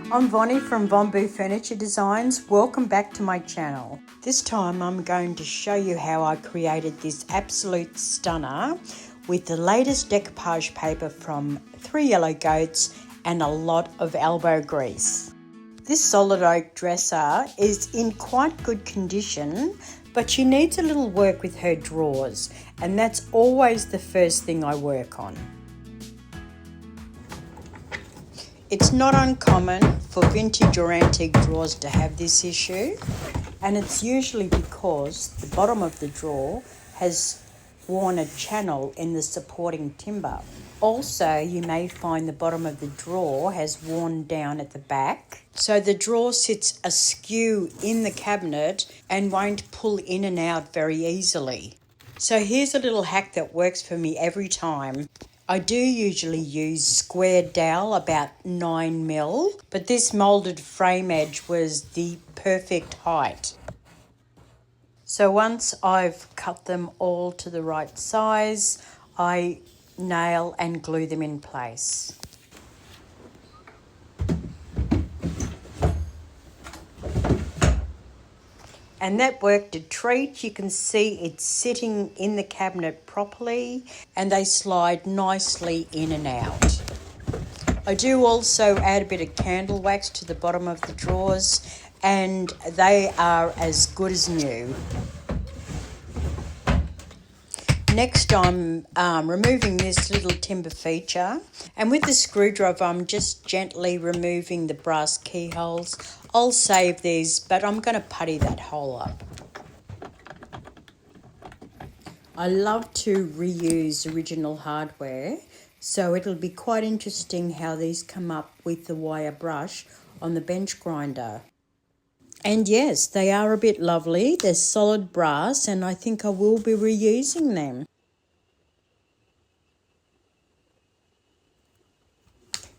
I'm Vonnie from Vonboo Furniture Designs. Welcome back to my channel. This time I'm going to show you how I created this absolute stunner with the latest decoupage paper from 3 Yellow Goats and a lot of elbow grease. This solid oak dresser is in quite good condition, but she needs a little work with her drawers, and that's always the first thing I work on. It's not uncommon for vintage or antique drawers to have this issue, and it's usually because the bottom of the drawer has worn a channel in the supporting timber. Also, you may find the bottom of the drawer has worn down at the back, so the drawer sits askew in the cabinet and won't pull in and out very easily. So here's a little hack that works for me every time. I do usually use square dowel about 9mm, but this moulded frame edge was the perfect height. So once I've cut them all to the right size, I nail and glue them in place. And that worked a treat. You can see it's sitting in the cabinet properly and they slide nicely in and out. I do also add a bit of candle wax to the bottom of the drawers and they are as good as new. Next I'm removing this little timber feature, and with the screwdriver I'm just gently removing the brass keyholes. I'll save these, but I'm going to putty that hole up. I love to reuse original hardware, so it'll be quite interesting how these come up with the wire brush on the bench grinder. And yes, they are a bit lovely. They're solid brass and I think I will be reusing them.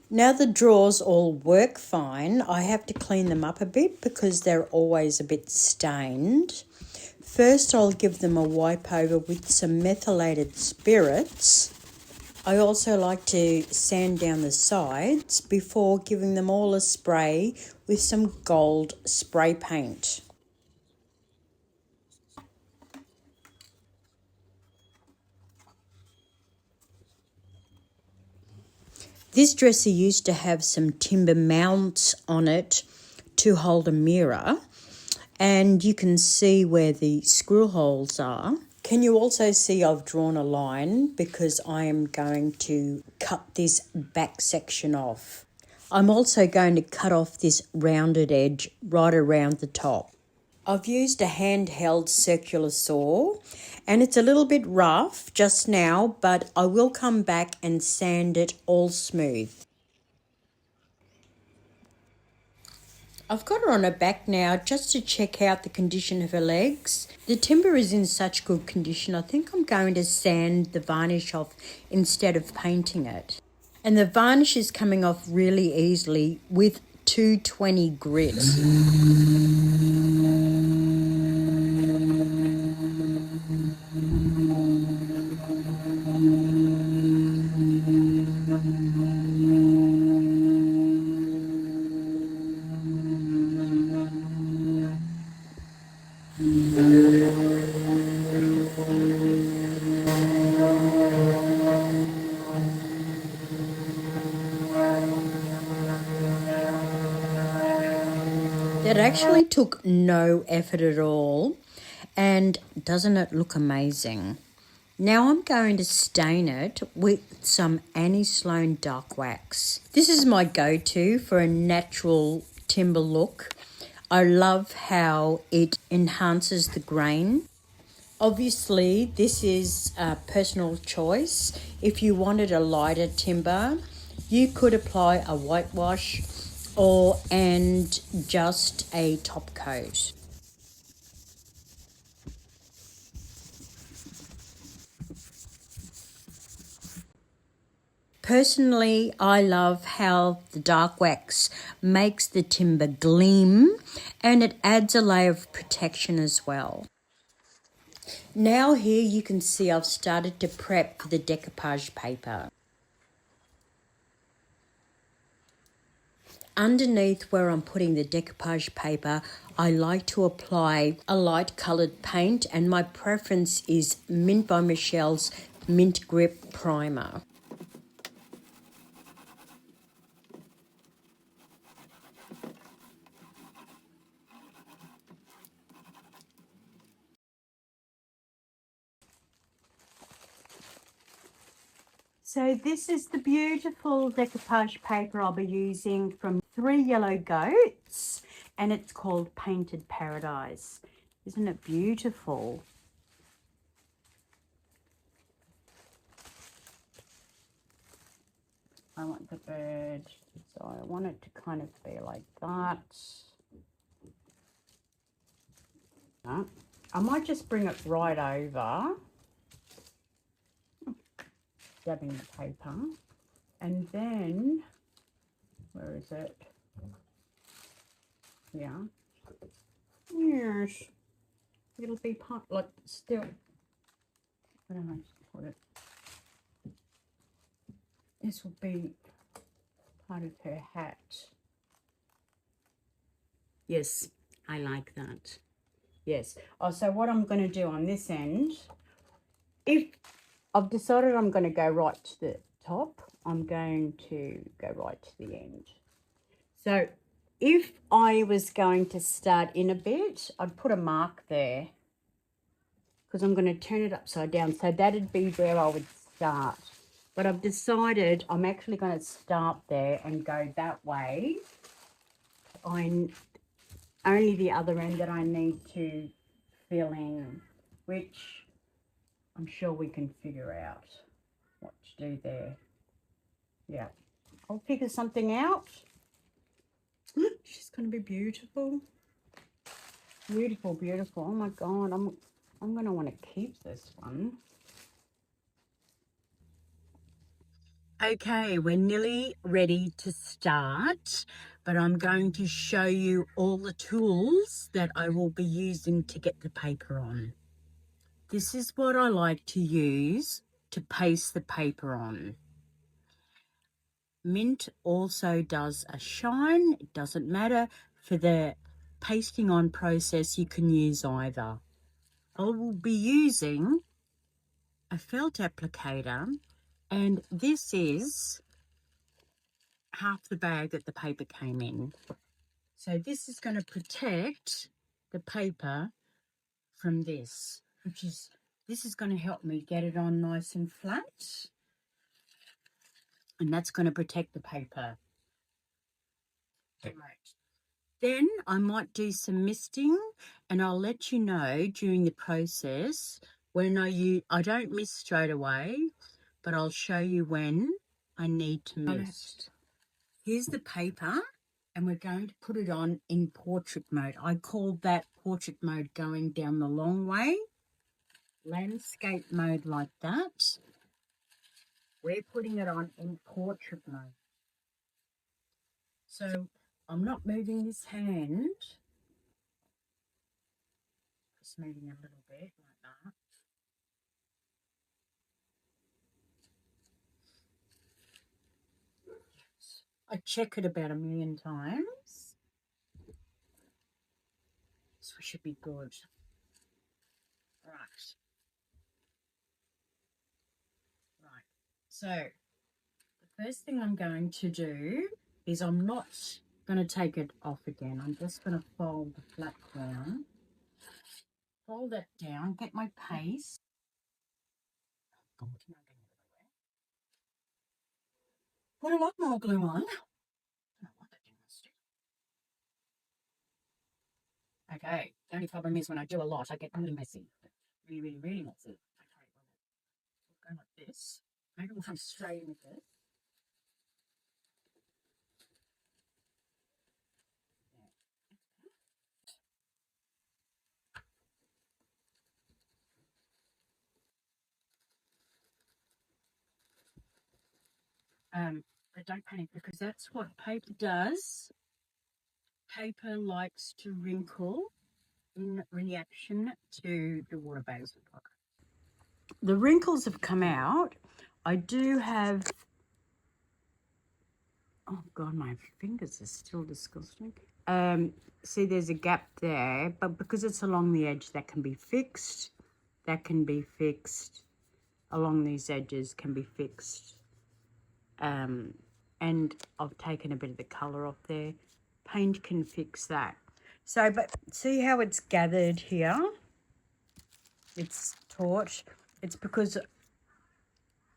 Now the drawers all work fine, I have to clean them up a bit because they're always a bit stained. First I'll give them a wipe over with some methylated spirits. I also like to sand down the sides before giving them all a spray with some gold spray paint. This dresser used to have some timber mounts on it to hold a mirror, and you can see where the screw holes are. Can you also see I've drawn a line because I am going to cut this back section off. I'm also going to cut off this rounded edge right around the top. I've used a handheld circular saw and it's a little bit rough just now, but I will come back and sand it all smooth. I've got her on her back now just to check out the condition of her legs. The timber is in such good condition, I think I'm going to sand the varnish off instead of painting it. And the varnish is coming off really easily with 220 grit. It actually took no effort at all, and doesn't it look amazing? Now I'm going to stain it with some Annie Sloan dark wax. This is my go-to for a natural timber look. I love how it enhances the grain. Obviously, this is a personal choice. If you wanted a lighter timber, you could apply a whitewash and just a top coat. Personally, I love how the dark wax makes the timber gleam and it adds a layer of protection as well. Now here you can see I've started to prep for the decoupage paper. underneath where I'm putting the decoupage paper, I like to apply a light coloured paint, and my preference is Mint by Michelle's Mint Grip Primer. So this is the beautiful decoupage paper I'll be using from 3 Yellow Goats, and it's called Painted Paradise. Isn't it beautiful? I want the bird, so I want it to kind of be like that. I might just bring it right over, dabbing the paper, and then, where is it? Yeah. Yes. It'll be part, like, still, where do I put it? This will be part of her hat. Yes, I like that. Yes. Oh, so what I'm going to do on this end, if I've decided I'm going to go right to the top, I'm going to go right to the end. So if I was going to start in a bit, I'd put a mark there because I'm going to turn it upside down. So that'd be where I would start. But I've decided I'm actually going to start there and go that way. I'm only the other end that I need to fill in, which I'm sure we can figure out what to do there. Yeah, I'll figure something out. She's going to be beautiful. Beautiful, beautiful. Oh my God, I'm going to want to keep this one. Okay, we're nearly ready to start, but I'm going to show you all the tools that I will be using to get the paper on. This is what I like to use to paste the paper on. Mint also does a shine. It doesn't matter. For the pasting on process, you can use either. I will be using a felt applicator, and this is half the bag that the paper came in. So this is going to protect the paper from this, this is going to help me get it on nice and flat, and that's going to protect the paper. Right. Then I might do some misting, and I'll let you know during the process when I don't mist straight away, but I'll show you when I need to mist. Here's the paper, and we're going to put it on in portrait mode. I call that portrait mode going down the long way. Landscape mode like that. We're putting it on in portrait mode. So I'm not moving this hand. Just moving a little bit like that. I check it about 1,000,000 times. So we should be good. Right. Right. So the first thing I'm going to do is I'm not going to take it off again. I'm just going to fold the flap down. Fold it down, get my paste. Put a lot more glue on. Okay, the only problem is when I do a lot, I get really messy. Really, really, really messy. Okay, we'll go like this. Maybe we'll come straight in with this. But don't panic, because that's what paper does. Paper likes to wrinkle in reaction to the water-based product. The wrinkles have come out. I do have Oh God, my fingers are still disgusting. See, there's a gap there, but because it's along the edge, that can be fixed. That can be fixed. Along these edges can be fixed. And I've taken a bit of the colour off there. Paint can fix that. So, but see how it's gathered here? It's taut. It's because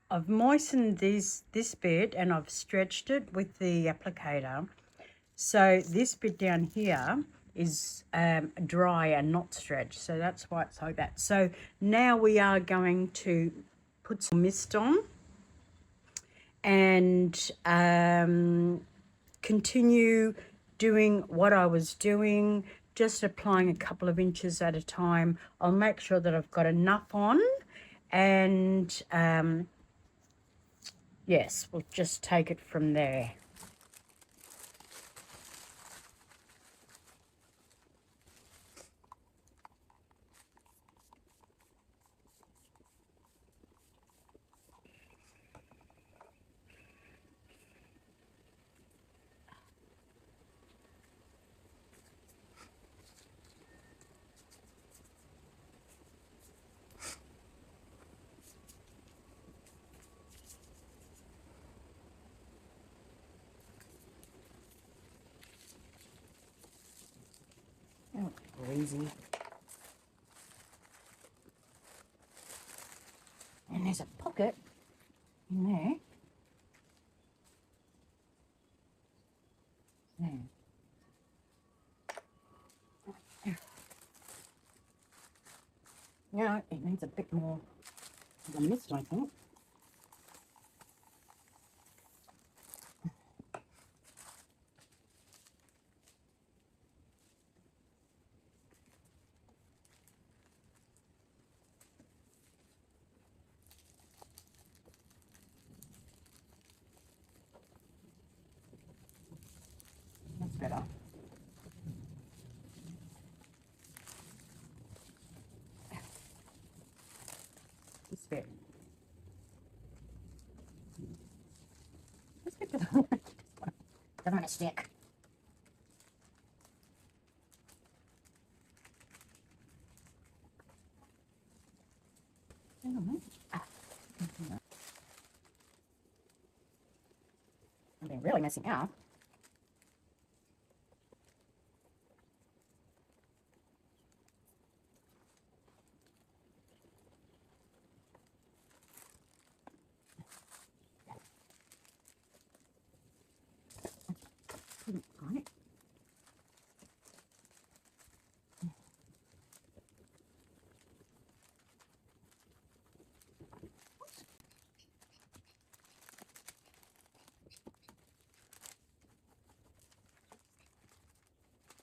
I've moistened this bit and I've stretched it with the applicator. So this bit down here is dry and not stretched. So that's why it's like that. So now we are going to put some mist on and continue doing what I was doing, just applying a couple of inches at a time. I'll make sure that I've got enough on, and yes, we'll just take it from there. Oh, breezy. And there's a pocket in there. There. Yeah, it needs a bit more of a mist, I think. That's better. This bit. This bit doesn't want to stick. I've been really messing up. Right.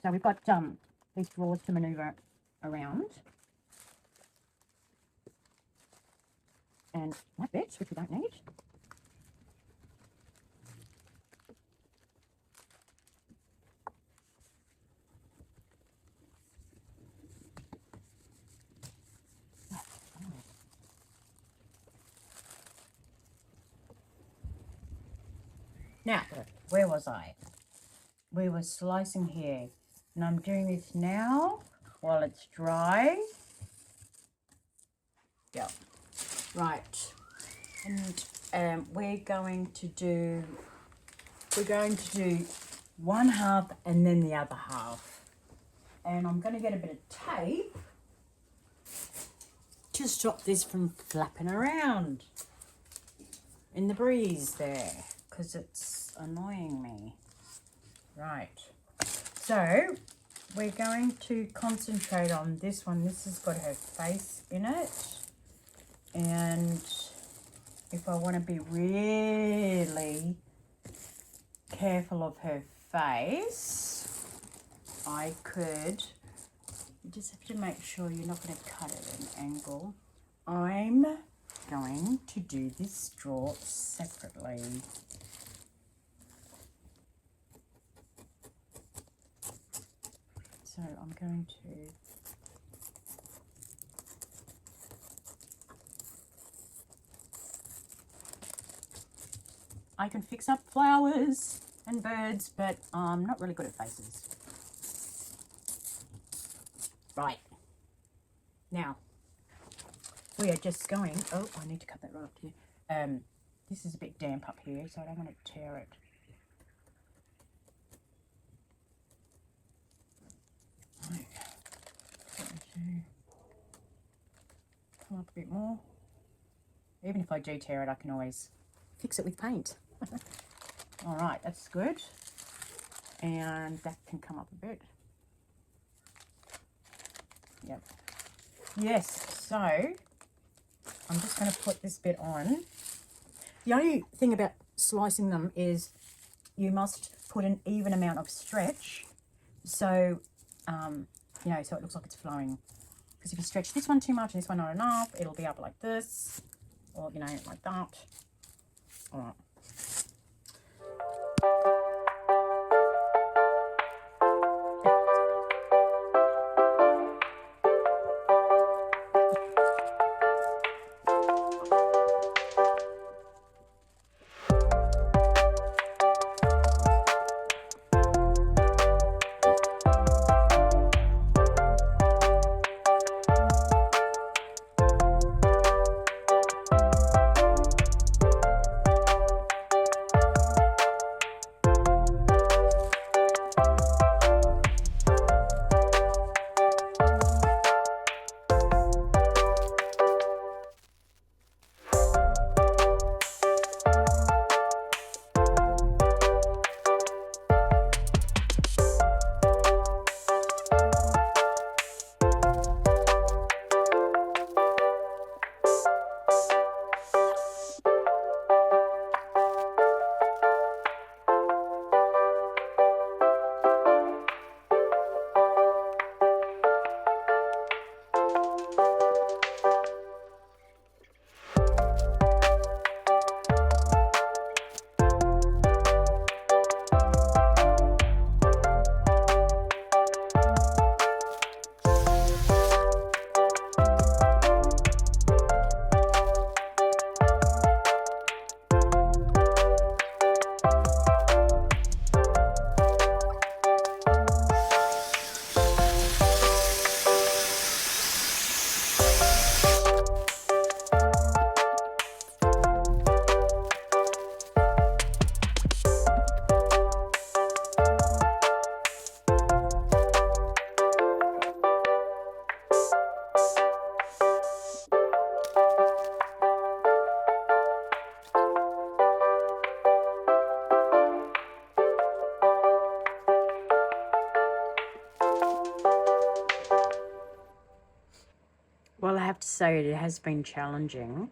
So we've got these drawers to manoeuvre around. And that bit, which we don't need. Now, where was I? We were slicing here. And I'm doing this now while it's dry. Yeah. Right. And we're going to do one half and then the other half. And I'm going to get a bit of tape to stop this from flapping around in the breeze there, because it's annoying me. Right. So we're going to concentrate on this one. This has got her face in it. And if I want to be really careful of her face, I could, you just have to make sure you're not going to cut it at an angle. I'm going to do this drawer separately. So I'm going to I can fix up flowers and birds, but I'm not really good at faces. Right. Now, we are just going, oh, I need to cut that right up here. This is a bit damp up here, so I don't want to tear it. Come up a bit more. Even if I do tear it, I can always fix it with paint. All right, that's good. And that can come up a bit. Yep. Yes, so I'm just going to put this bit on. The only thing about slicing them is you must put an even amount of stretch, so you know, so it looks like it's flowing. Because if you stretch this one too much and this one not enough, it'll be up like this, or you know, like that. All right. Well, I have to say it has been challenging,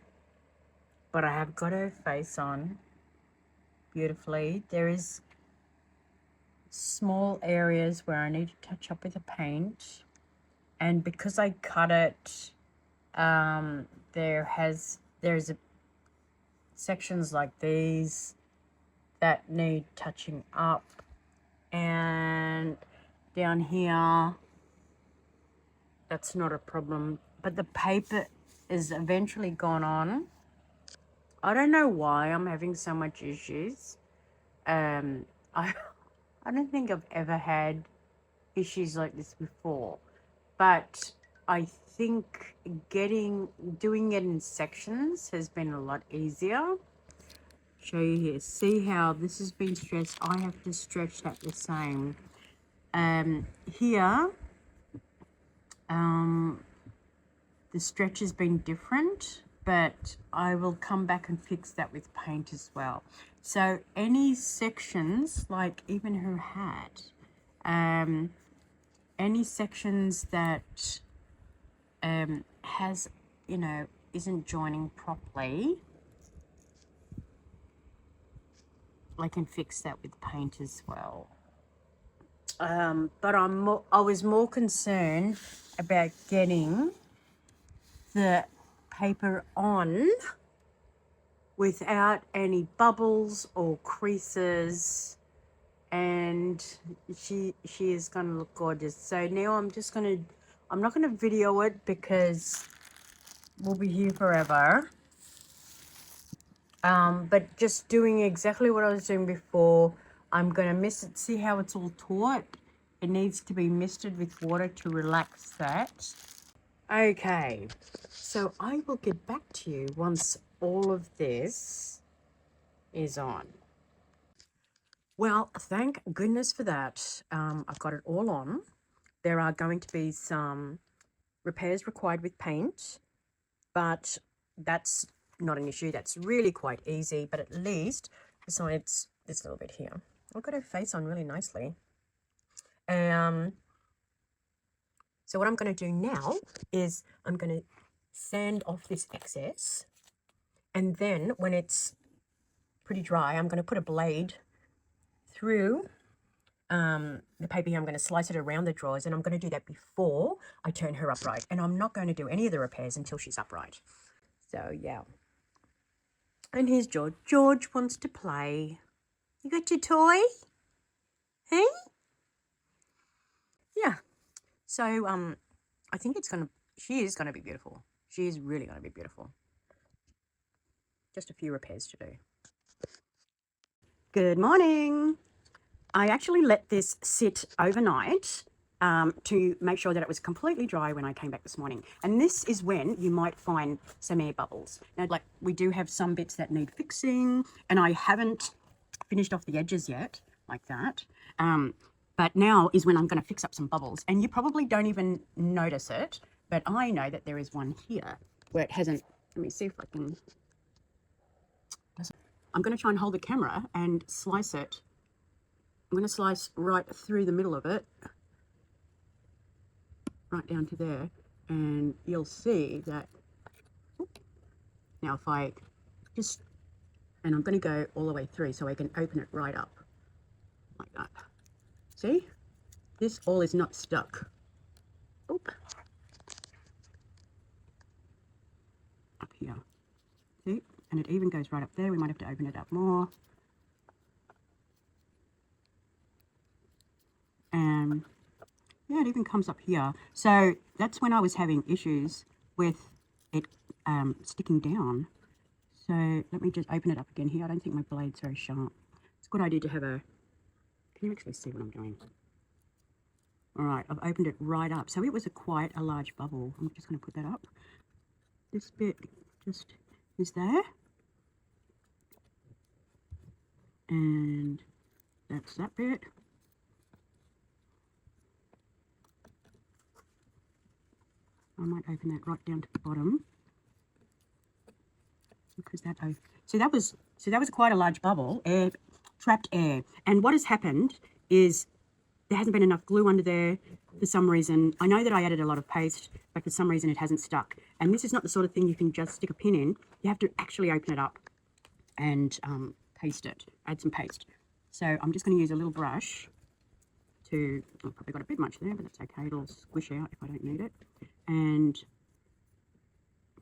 but I have got her face on beautifully. There is small areas where I need to touch up with the paint, and because I cut it, there's sections like these that need touching up, and down here that's not a problem, but the paper is eventually gone on. I don't know why I'm having so much issues. I I don't think I've ever had issues like this before, but I think doing it in sections has been a lot easier. Show you here. See how this has been stretched? I have to stretch that the same. Here, the stretch has been different, but I will come back and fix that with paint as well. So any sections, like even her hat, any sections that has, you know, isn't joining properly, I can fix that with paint as well. But I was more concerned about getting the paper on without any bubbles or creases, and she is going to look gorgeous. So now I'm not going to video it because we'll be here forever. But just doing exactly what I was doing before, I'm going to mist it. See how it's all taut? It needs to be misted with water to relax that. Okay, so I will get back to you once all of this is on. Well, thank goodness for that. I've got it all on. There are going to be some repairs required with paint, but that's not an issue. That's really quite easy, but at least besides this little bit here, I've got her face on really nicely. So what I'm going to do now is I'm going to sand off this excess, and then when it's pretty dry, I'm going to put a blade through the paper here. I'm going to slice it around the drawers, and I'm going to do that before I turn her upright. And I'm not going to do any of the repairs until she's upright. So yeah. And here's George. George wants to play. You got your toy? Hey? Yeah. So I think she is gonna be beautiful. She is really gonna be beautiful. Just a few repairs to do. Good morning. I actually let this sit overnight to make sure that it was completely dry when I came back this morning. And this is when you might find some air bubbles. Now, like, we do have some bits that need fixing, and I haven't finished off the edges yet, like that. But now is when I'm going to fix up some bubbles. And you probably don't even notice it, but I know that there is one here where it hasn't. Let me see if I can. I'm going to try and hold the camera and slice it. I'm going to slice right through the middle of it, right down to there, and you'll see that. Now if I just, and I'm going to go all the way through so I can open it right up, like that. See? This all is not stuck. Oop. Up here. See? And it even goes right up there. We might have to open it up more. And yeah, it even comes up here. So that's when I was having issues with it sticking down. So let me just open it up again here. I don't think my blade's very sharp. It's a good idea to have a... Can you actually see what I'm doing? All right, I've opened it right up. So it was quite a large bubble. I'm just going to put that up. This bit just is there. And that's that bit. I might open that right down to the bottom. Because that, so that was quite a large bubble, trapped air. And what has happened is there hasn't been enough glue under there for some reason. I know that I added a lot of paste, but for some reason it hasn't stuck. And this is not the sort of thing you can just stick a pin in. You have to actually open it up and paste it, add some paste. So I'm just going to use a little brush to, I've probably got a bit much there, but that's okay. It'll squish out if I don't need it. And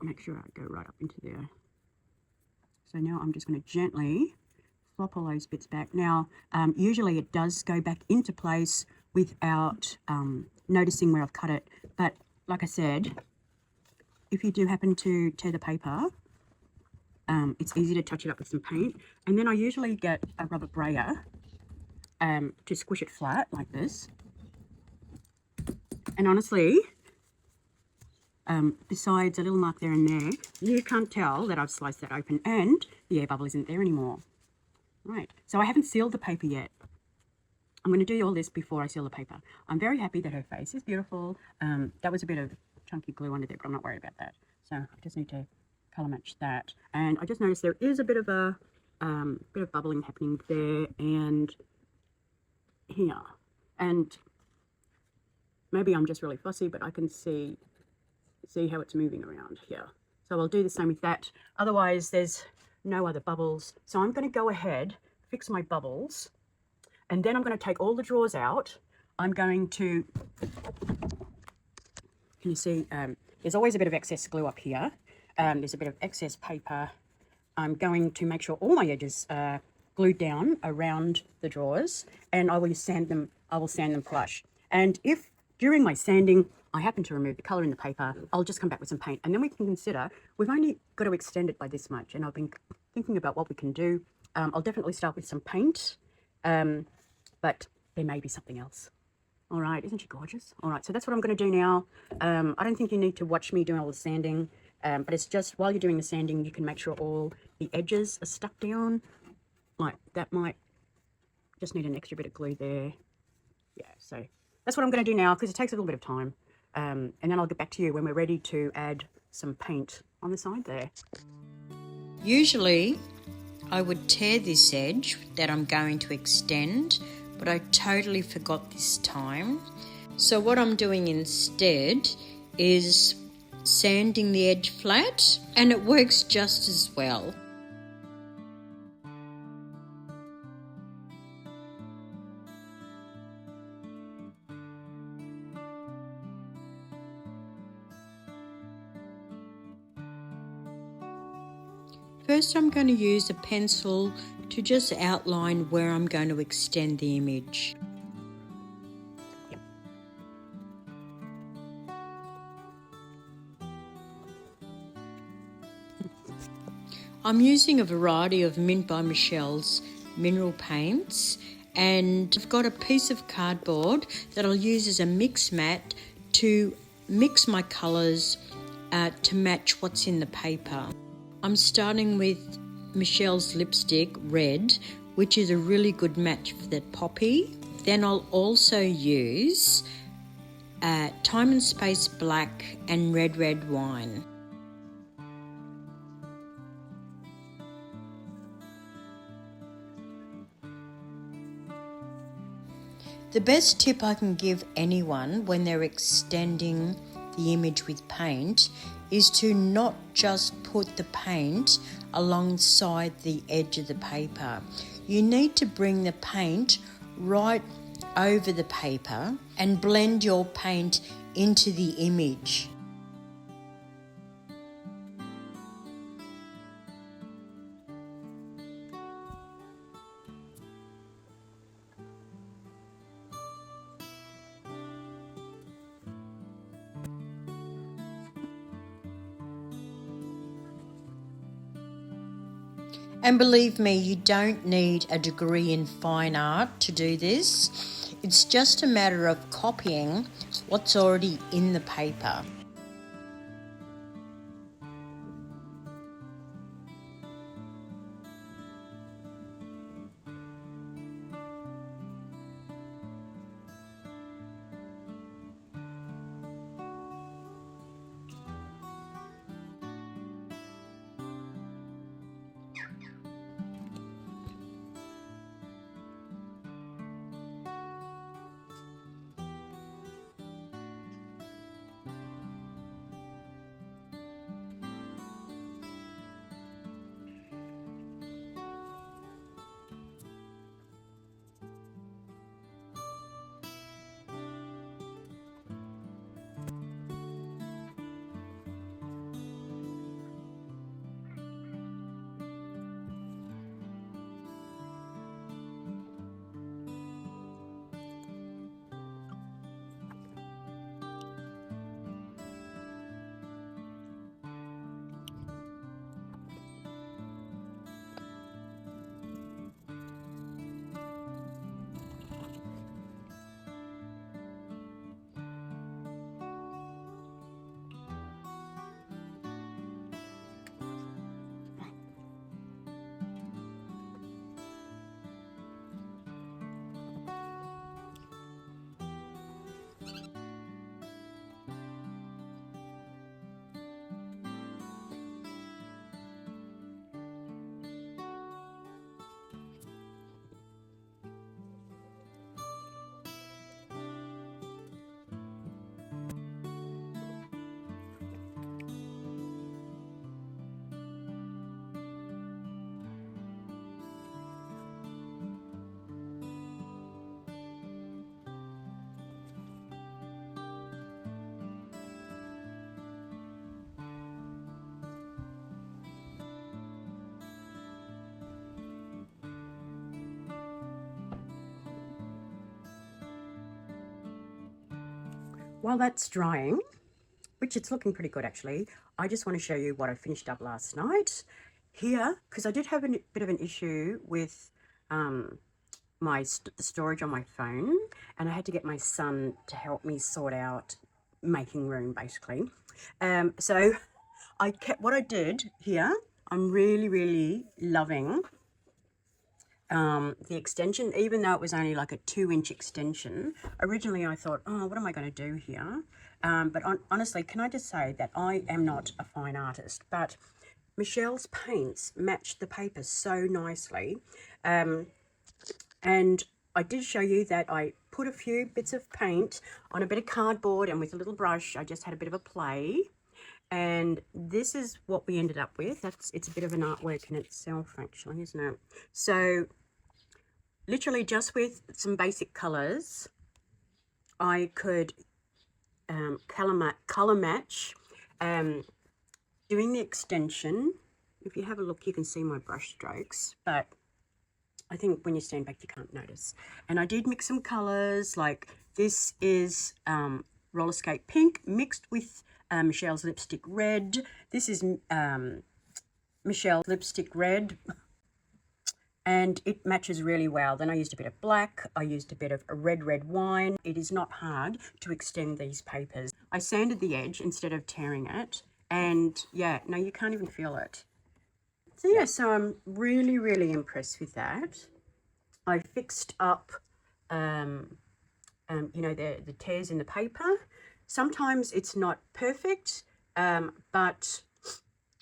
make sure I go right up into there. So now I'm just going to gently flop all those bits back. Now, usually it does go back into place without noticing where I've cut it. But like I said, if you do happen to tear the paper, it's easy to touch it up with some paint. And then I usually get a rubber brayer to squish it flat like this. And honestly, besides a little mark there and there, you can't tell that I've sliced that open and the air bubble isn't there anymore. Right, so I haven't sealed the paper yet. I'm going to do all this before I seal the paper. I'm very happy that her face is beautiful. That was a bit of chunky glue under there, but I'm not worried about that. So I just need to colour match that. And I just noticed there is a bit of bubbling happening there and here. And maybe I'm just really fussy, but I can see how it's moving around here. So I'll do the same with that. Otherwise, there's no other bubbles. So I'm going to go ahead, fix my bubbles, and then I'm going to take all the drawers out. I'm going to, can you see, there's always a bit of excess glue up here. There's a bit of excess paper. I'm going to make sure all my edges are glued down around the drawers, and I will sand them flush. And if during my sanding I happen to remove the colour in the paper, I'll just come back with some paint, and then we can consider, we've only got to extend it by this much, and I've been thinking about what we can do. I'll definitely start with some paint, but there may be something else. All right, isn't she gorgeous? All right, so that's what I'm going to do now. I don't think you need to watch me doing all the sanding, but it's just while you're doing the sanding, you can make sure all the edges are stuck down. Like that might just need an extra bit of glue there. Yeah, so that's what I'm going to do now because it takes a little bit of time. And then I'll get back to you when we're ready to add some paint on the side there. Usually I would tear this edge that I'm going to extend, but I totally forgot this time. So what I'm doing instead is sanding the edge flat, and it works just as well. First, I'm going to use a pencil to just outline where I'm going to extend the image. I'm using a variety of Mint by Michelle's mineral paints, and I've got a piece of cardboard that I'll use as a mix mat to mix my colours to match what's in the paper. I'm starting with Michelle's lipstick, Red, which is a really good match for that poppy. Then I'll also use Time and Space Black and Red Wine. The best tip I can give anyone when they're extending the image with paint is to not just put the paint alongside the edge of the paper. You need to bring the paint right over the paper and blend your paint into the image. And believe me, you don't need a degree in fine art to do this. It's just a matter of copying what's already in the paper. While that's drying, which it's looking pretty good actually, I just want to show you what I finished up last night. Here, because I did have a bit of an issue with the storage on my phone, and I had to get my son to help me sort out making room, basically. So I kept what I did here. I'm really loving the extension, even though it was only like a 2-inch extension. Originally I thought, oh, what am I going to do here? But honestly, can I just say that I am not a fine artist, but Michelle's paints matched the paper so nicely. And I did show you that I put a few bits of paint on a bit of cardboard, and with a little brush I just had a bit of a play, and this is what we ended up with. It's a bit of an artwork in itself, actually, isn't it? So literally just with some basic colors I could color match, doing the extension. If you have a look, you can see my brush strokes, but I think when you stand back you can't notice. And I did mix some colors, like this is roller skate pink mixed with Michelle's lipstick red. This is Michelle's lipstick red, and it matches really well. Then I used a bit of black, I used a bit of a red wine. It is not hard to extend these papers. I sanded the edge instead of tearing it, and yeah, no, you can't even feel it. So yeah, so I'm really impressed with that. I fixed up, you know, the tears in the paper. Sometimes it's not perfect, but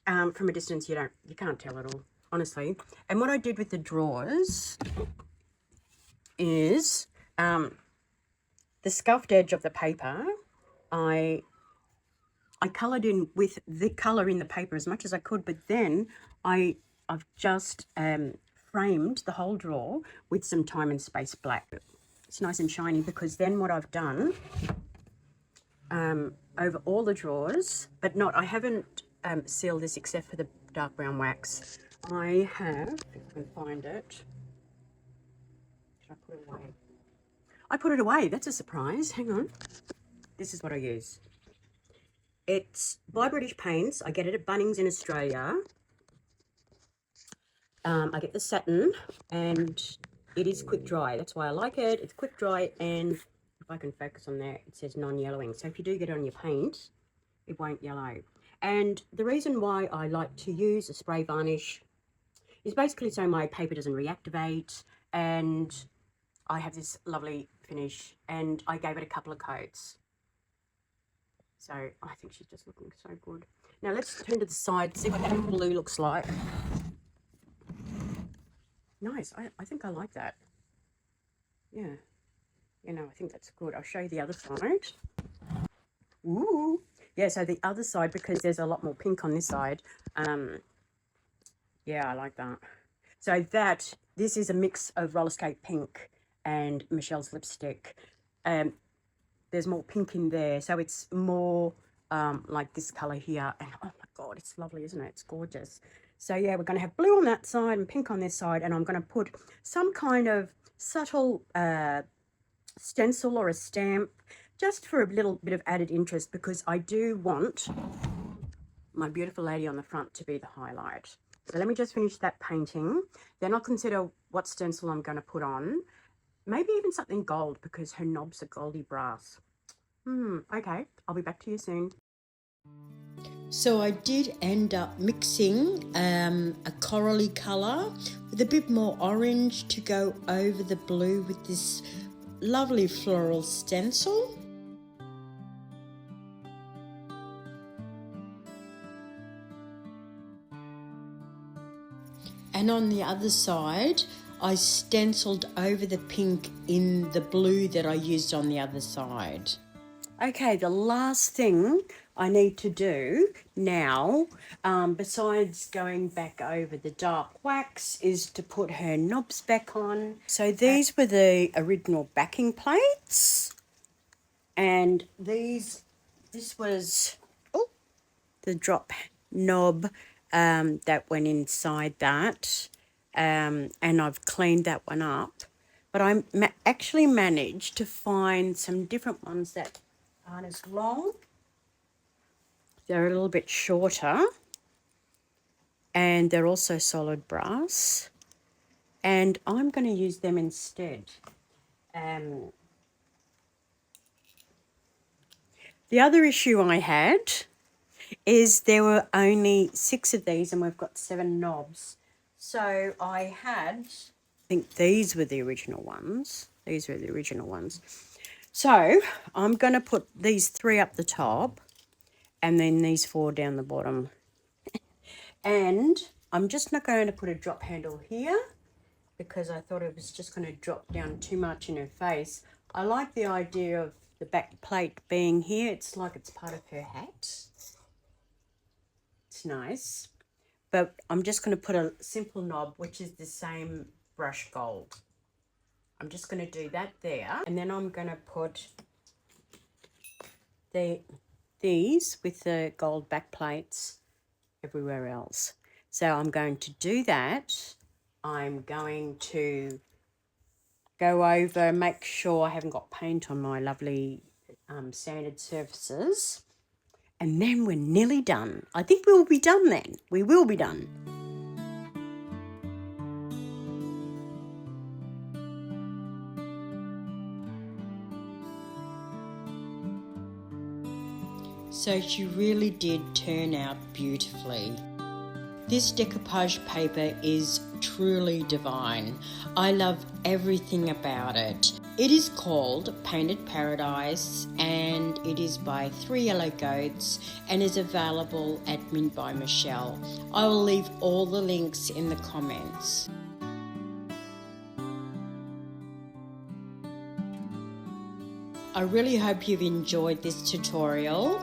from a distance you can't tell at all, honestly. And what I did with the drawers is the scuffed edge of the paper, I coloured in with the colour in the paper as much as I could, but then I've just framed the whole drawer with some Time and Space black. It's nice and shiny, because then what I've done over all the drawers, but I haven't sealed this except for the dark brown wax. I have, if I can find it, should I put it away? I put it away, that's a surprise, hang on. This is what I use. It's by British Paints. I get it at Bunnings in Australia. I get the satin, and it is quick dry. That's why I like it. It's quick dry, and if I can focus on there, it says non-yellowing. So if you do get it on your paint, it won't yellow. And the reason why I like to use a spray varnish is basically so my paper doesn't reactivate, and I have this lovely finish, and I gave it a couple of coats. So I think she's just looking so good. Now let's turn to the side, see what that blue looks like. Nice, I think I like that. Yeah, you know, I think that's good. I'll show you the other side. Ooh, yeah, so the other side, because there's a lot more pink on this side. Yeah, I like that. So this is a mix of roller skate pink and Michelle's lipstick. There's more pink in there, so it's more like this color here, and oh my god, it's lovely, isn't it? It's gorgeous. So yeah, we're going to have blue on that side and pink on this side, and I'm going to put some kind of subtle stencil or a stamp just for a little bit of added interest, because I do want my beautiful lady on the front to be the highlight. So let me just finish that painting, then I'll consider what stencil I'm going to put on. Maybe even something gold, because her knobs are goldy brass. Okay, I'll be back to you soon. So I did end up mixing a corally colour with a bit more orange to go over the blue with this lovely floral stencil. And on the other side, I stenciled over the pink in the blue that I used on the other side. Okay, the last thing I need to do now, besides going back over the dark wax, is to put her knobs back on. So these were the original backing plates, and this was the drop knob that went inside that, and I've cleaned that one up. But I actually managed to find some different ones that aren't as long. They're a little bit shorter, and they're also solid brass. and I'm going to use them instead. The other issue I had is there were only 6 of these and we've got 7 knobs. So I think these were the original ones. These were the original ones. So I'm going to put these 3 up the top and then these 4 down the bottom. And I'm just not going to put a drop handle here because I thought it was just going to drop down too much in her face. I like the idea of the back plate being here. It's like it's part of her hat. It's nice. But I'm just going to put a simple knob, which is the same brush gold. I'm just going to do that there. And then I'm going to put these with the gold back plates everywhere else. So I'm going to do that. I'm going to go over, make sure I haven't got paint on my lovely sanded surfaces. And then we're nearly done. I think we will be done then. We will be done. So she really did turn out beautifully. This decoupage paper is truly divine. I love everything about it. It is called Painted Paradise and it is by 3 Yellow Goats and is available at Mint by Michelle. I will leave all the links in the comments. I really hope you've enjoyed this tutorial,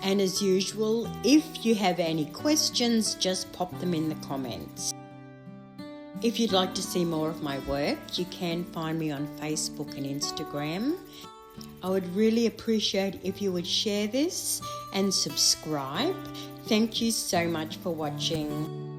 and as usual, if you have any questions, just pop them in the comments. If you'd like to see more of my work, you can find me on Facebook and Instagram. I would really appreciate if you would share this and subscribe. Thank you so much for watching.